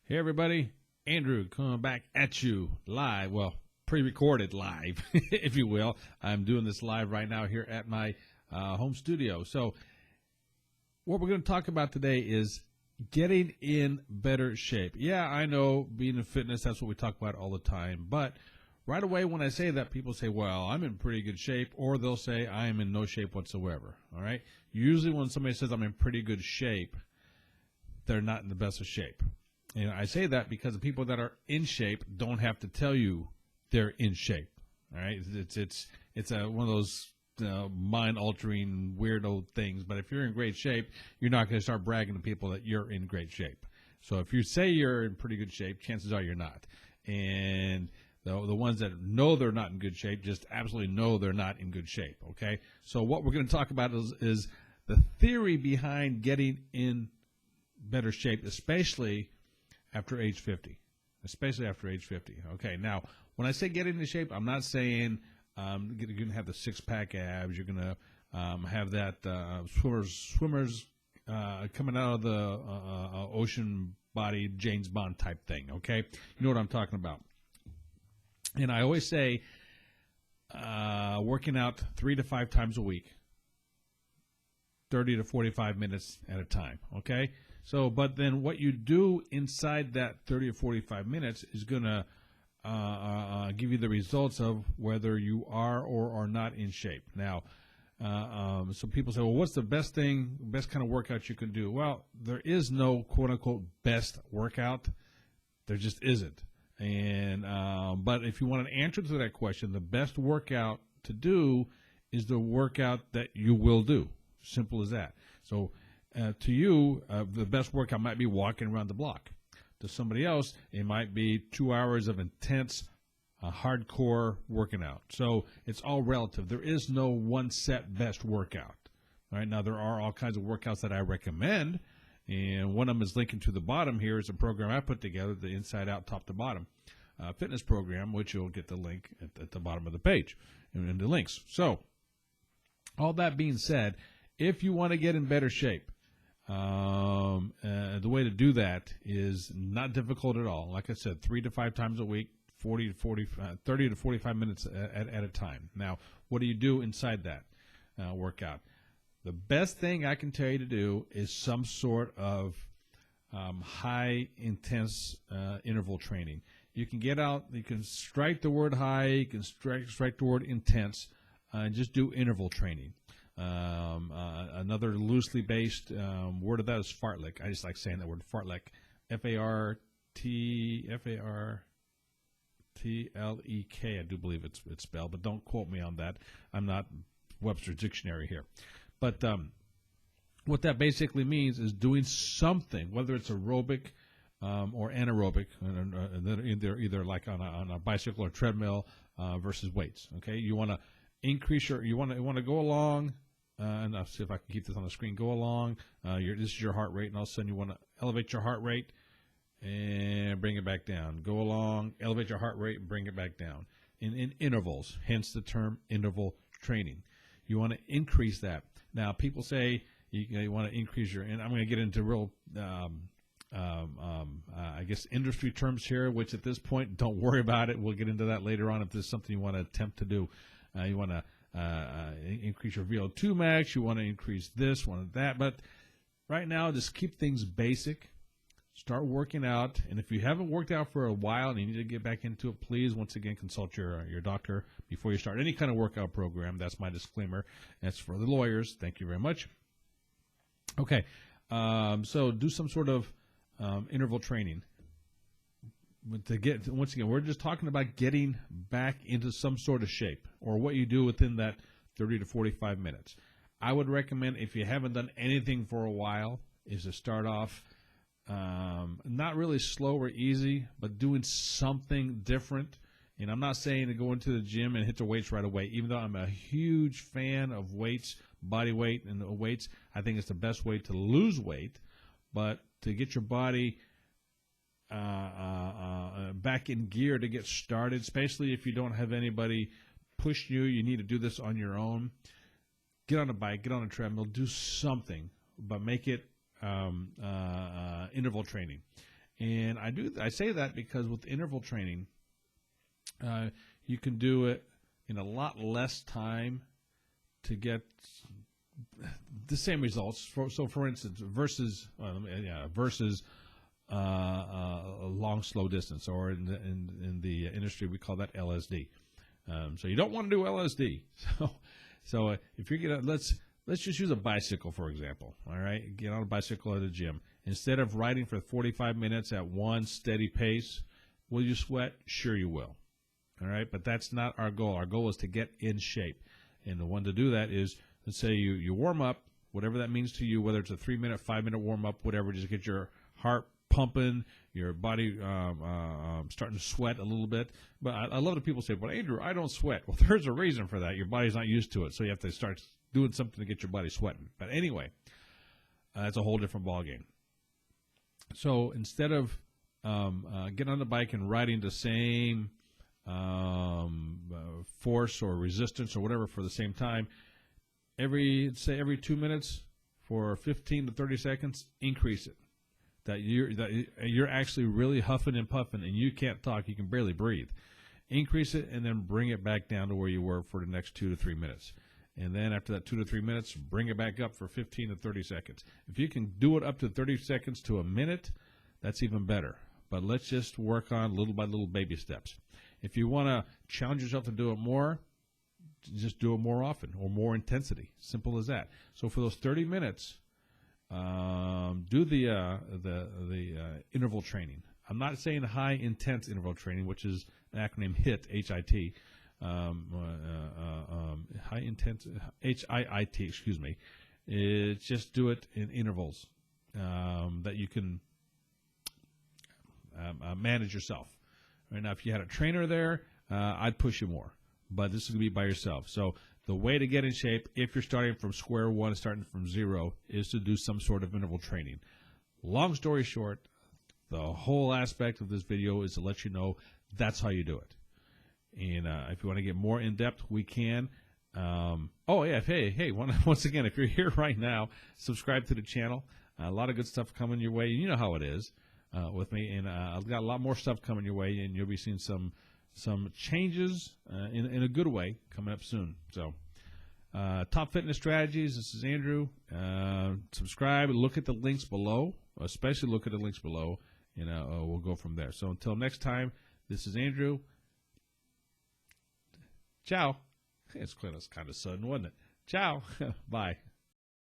Hey everybody, Andrew coming back at you live, well, pre-recorded live, if you will. I'm doing this live right now here at my home studio. So what we're going to talk about today is getting in better shape. Yeah, I know being in fitness, that's what we talk about all the time. But right away when I say that, people say, well, I'm in pretty good shape, or they'll say I am in no shape whatsoever, all right? Usually when somebody says I'm in pretty good shape, they're not in the best of shape. And I say that because the people that are in shape don't have to tell you they're in shape. All right, it's one of those mind-altering weirdo things. But if you're in great shape, you're not going to start bragging to people that you're in great shape. So if you say you're in pretty good shape, chances are you're not. And the ones that know they're not in good shape just absolutely know they're not in good shape. Okay, so what we're going to talk about is the theory behind getting in better shape, especially after age 50, Okay, now, when I say get into shape, I'm not saying you're going to have the six-pack abs, you're going to have that swimmers coming out of the ocean body, James Bond type thing, okay? You know what I'm talking about. And I always say working out 3 to 5 times a week, 30 to 45 minutes at a time, okay? So, but then what you do inside that 30 or 45 minutes is going to give you the results of whether you are or are not in shape. Now, so people say, well, what's the best kind of workout you can do? Well, there is no quote-unquote best workout. There just isn't. And but if you want an answer to that question, the best workout to do is the workout that you will do. Simple as that. So, to you, the best workout might be walking around the block. To somebody else, it might be 2 hours of intense, hardcore working out. So it's all relative. There is no one set best workout. All right, now there are all kinds of workouts that I recommend, and one of them is linking to the bottom here is a program I put together, the Inside Out, Top to Bottom fitness program, which you'll get the link at the bottom of the page and the links. So all that being said, if you want to get in better shape, the way to do that is not difficult at all. Like I said, 3 to 5 times a week, 30 to 45 minutes at a time. Now, what do you do inside that workout? The best thing I can tell you to do is some sort of high intense interval training. You can get out, you can strike the word high, you can strike the word intense, and just do interval training. Another loosely based word of that is fartlek. I just like saying that word, fartlek. F-A-R-T-L-E-K. I do believe it's spelled, but don't quote me on that. I'm not Webster's dictionary here. But what that basically means is doing something, whether it's aerobic or anaerobic, either like on a bicycle or treadmill versus weights. Okay, you want to increase you want to go along. And I'll see if I can keep this on the screen. Go along. This is your heart rate, and all of a sudden you want to elevate your heart rate and bring it back down. Go along, elevate your heart rate, and bring it back down in intervals. Hence the term interval training. You want to increase that. Now, people say you want to increase your, and I'm going to get into real, I guess, industry terms here, which at this point, don't worry about it. We'll get into that later on if there's something you want to attempt to do. You want to increase your VO2 max, you want to increase this, want that, but right now just keep things basic. Start working out, and if you haven't worked out for a while and you need to get back into it, please once again consult your doctor before you start any kind of workout program. That's my disclaimer. That's for the lawyers. Thank you very much. Okay, so do some sort of interval training. Once again, we're just talking about getting back into some sort of shape, or what you do within that 30 to 45 minutes. I would recommend, if you haven't done anything for a while, is to start off not really slow or easy, but doing something different. And I'm not saying to go into the gym and hit the weights right away, even though I'm a huge fan of weights, body weight and weights. I think it's the best way to lose weight, but to get your body back in gear to get started, especially if you don't have anybody push you, you need to do this on your own. Get on a bike, get on a treadmill, do something, but make it interval training. And I say that because with interval training, you can do it in a lot less time to get the same results. So, for instance, versus a long, slow distance, or in the industry we call that LSD. So you don't want to do LSD. So if you're gonna let's just use a bicycle for example. All right, get on a bicycle at a gym. Instead of riding for 45 minutes at one steady pace, will you sweat? Sure you will. All right, but that's not our goal. Our goal is to get in shape, and the one to do that is, let's say you warm up, whatever that means to you, whether it's a 3-minute, 5-minute warm up, whatever. Just get your heart pumping, your body starting to sweat a little bit. But I love that people say, "Well, Andrew, I don't sweat." Well, there's a reason for that. Your body's not used to it, so you have to start doing something to get your body sweating. But anyway, that's a whole different ballgame. So instead of getting on the bike and riding the same force or resistance or whatever for the same time, every 2 minutes for 15 to 30 seconds, increase it. That you're actually really huffing and puffing and you can't talk, you can barely breathe. Increase it and then bring it back down to where you were for the next 2 to 3 minutes. And then after that 2 to 3 minutes, bring it back up for 15 to 30 seconds. If you can do it up to 30 seconds to a minute, that's even better. But let's just work on little by little baby steps. If you want to challenge yourself to do it more, just do it more often or more intensity. Simple as that. So for those 30 minutes, do the interval training. I'm not saying high intense interval training, which is an acronym HIIT, H-I-T. High intense HIIT, excuse me. It's just do it in intervals that you can manage yourself. Right now, if you had a trainer there, I'd push you more. But this is going to be by yourself. So the way to get in shape, if you're starting from square one, starting from zero, is to do some sort of interval training. Long story short, the whole aspect of this video is to let you know that's how you do it. And if you want to get more in depth, we can. Once again, if you're here right now, subscribe to the channel. A lot of good stuff coming your way, and you know how it is with me. And I've got a lot more stuff coming your way, and you'll be seeing some changes in a good way coming up soon. So, Top Fitness Strategies. This is Andrew. Subscribe. Look at the links below. Especially look at the links below, and we'll go from there. So until next time, this is Andrew. Ciao. It's kind of sudden, wasn't it? Ciao. Bye.